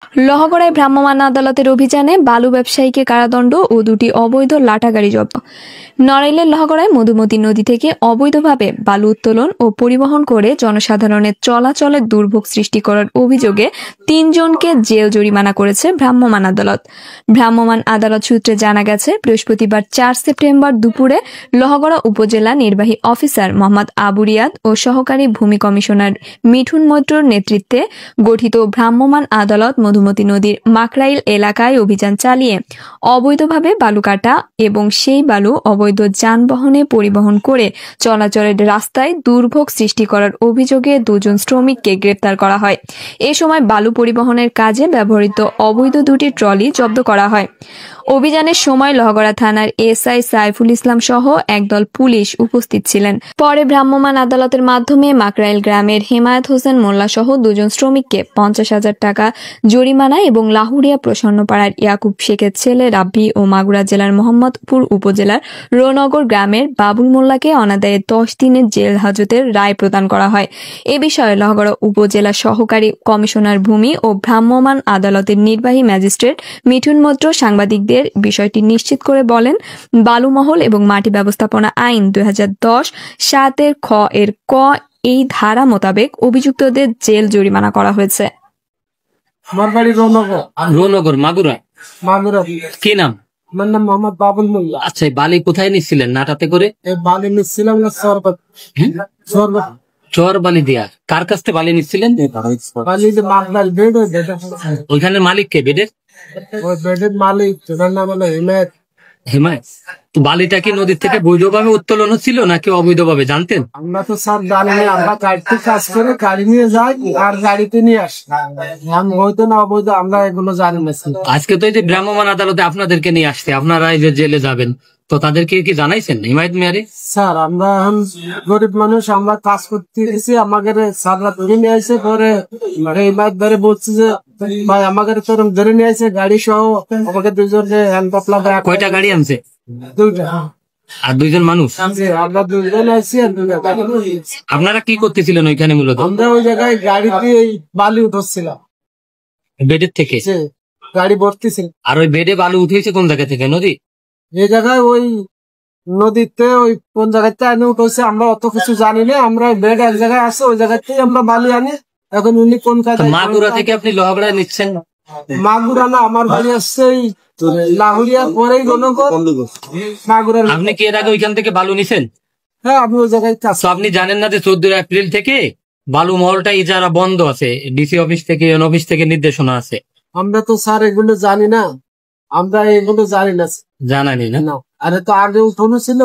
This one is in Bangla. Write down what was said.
লহগড়ায় ভ্রাম্যমাণ আদালতের অভিযানে বালু ব্যবসায়ীকে কারাদণ্ড ও 2টি অবৈধ লাঠা গাড়ি জব্দ। নড়াইলের লহগড়ায় মধুমতি নদী থেকে অবৈধভাবে বালু উত্তোলন ও পরিবহন করে জনসাধারণের চলাচলের দুর্ভোগ সৃষ্টি করার অভিযোগে 3 জনকে জেল জরিমানা করেছে ভ্রাম্যমাণ আদালত। ভ্রাম্যমাণ আদালত সূত্রে জানা গেছে, বৃহস্পতিবার 4 সেপ্টেম্বর দুপুরে লহগড়া উপজেলা নির্বাহী অফিসার মোহাম্মদ আবু রিয়াদ ও সহকারী ভূমি কমিশনার মিঠুন মৈত্রর নেতৃত্বে গঠিত ভ্রাম্যমাণ আদালত মধুমতি নদীর মাকরাইল এলাকায় অভিযান চালিয়ে অবৈধভাবে বালু কাটা এবং সেই বালু অবৈধ যানবাহনে পরিবহন করে চলাচলের রাস্তায় দুর্ভোগ সৃষ্টি করার অভিযোগে 2 জন শ্রমিককে গ্রেপ্তার করা হয়। এ সময় বালু পরিবহনের কাজে ব্যবহৃত অবৈধ 2টি ট্রলি জব্দ করা হয়। অভিযানের সময় লহগড়া থানার এসআই সাইফুল ইসলাম সহ একদল পুলিশ উপস্থিত ছিলেন। পরে ভ্রাম্যমাণ আদালতের মাধ্যমে মাকরাইল গ্রামের হেমায়েত হোসেন মোল্লা সহ 2 জন শ্রমিককে 50,000 টাকা জরিমানা এবং লাহুরিয়া প্রসন্নপাড়ার ইয়াকুব শেখের ছেলে রাব্বি ও মাগুরা জেলার মোহাম্মদপুর উপজেলার রোনগর গ্রামের বাবুল মোল্লাকে অনাদায়ে 10 দিনের জেল হাজতের রায় প্রদান করা হয়। এ বিষয়ে লহগড়া উপজেলা সহকারী কমিশনার ভূমি ও ভ্রাম্যমাণ আদালতের নির্বাহী ম্যাজিস্ট্রেট মিঠুন মৈত্র সাংবাদিকদের বিষয়টি নিশ্চিত করে বলেন, বালুমহল এবং মাটি ব্যবস্থাপনা আইন 2010 7 খ এর ক এই ধারা মোতাবেক অভিযুক্তদের জেল জরিমানা করা হয়েছে। আমার বাড়ি রৌনগর মাগুরা। কি নাম? আমার নাম মোহাম্মদ বাবুল মোল্লা। আচ্ছা, এই বালি কোথায় নিচ্ছিলেন? নাটাতে করে? এই বালি নিচ্ছিলাম না চর বালি দিয়া। কার কাছ থেকে বালি নিচ্ছিলেন? বালি যে মাকরাইল বেড, ওইখানে মালিক কে বেডের? ওই বেডের মালিক, ওনার নাম হলো হেমায়েত। হেমায়েত। তো বালিটা কি নদীর থেকে বৈধভাবে উত্তোলন হচ্ছিল নাকি অবৈধভাবে জানতেন? আমরা তো স্যার জানি না, আমরা গাড়িতে কাজ করে গাড়ি নিয়ে যাই আর গাড়িতে নিয়ে আসি, হয়তো না অবৈধ আমরা এগুলো জানি না। আজকে তো এই যে ভ্রাম্যমাণ আদালতে আপনাদেরকে নিয়ে আসছে, আপনারা এই যে জেলে যাবেন, তো তাদেরকে কি জানাইছেন হিমায়ত মিয়ারে? স্যার আমরা এখন গরিব মানুষ, আমরা কাজ করতে গেছি, আমাদের স্যাররা ধরে নিয়ে আসে। পরে হিমায়ত ধরে বলছে যে ভাই আমাদের তো ধরে নিয়ে আসে গাড়ি সহ, আমাকে 2 জনকে হ্যান্ড পাপলা। কয়টা গাড়ি আনছে? 2টা। আর 2 জন মানুষ? আমরা 2 জন আছি আর 2টা গাড়ি। আপনারা কি করতেছিলেন ওইখানে মূলত? আমরা ওই জায়গায় গাড়িতে এই বালি উঠছিলাম বেডের থেকে। গাড়ি ভর্তি ছিল। আর ওই বেডে বালু উঠেছে কোন জায়গা থেকে? নদী? এই জায়গায় ওই নদীতে ওই কোন জায়গাতে আনি উঠেছে আমরা অত কিছু জানি না। আমরা বেড এক জায়গায় আছে, ওই জায়গাতেই আমরা বালি আনি। এখন উনি কোন কাজে? মাগুরা থেকে আপনি লহগড়ায় নিচ্ছেন? মাগুরা না, আমার বাড়ি আসছে লাহুরিয়া, পরেই রৌনগর মাগুরা। আপনি কি এর আগে ওইখান থেকে বালু নিছেন? হ্যাঁ, আমি ওই জায়গায় কাজ। তো আপনি জানেন না যে 14 এপ্রিল থেকে বালু মহলটা ইজারা বন্ধ আছে? ডিসি অফিস থেকে, অফিস থেকে নির্দেশনা আছে। আমরা তো স্যার এগুলো জানি না, আমরা এগুলো জানি না। জানানি না? আরে তো আগে উঠোনো ছিল।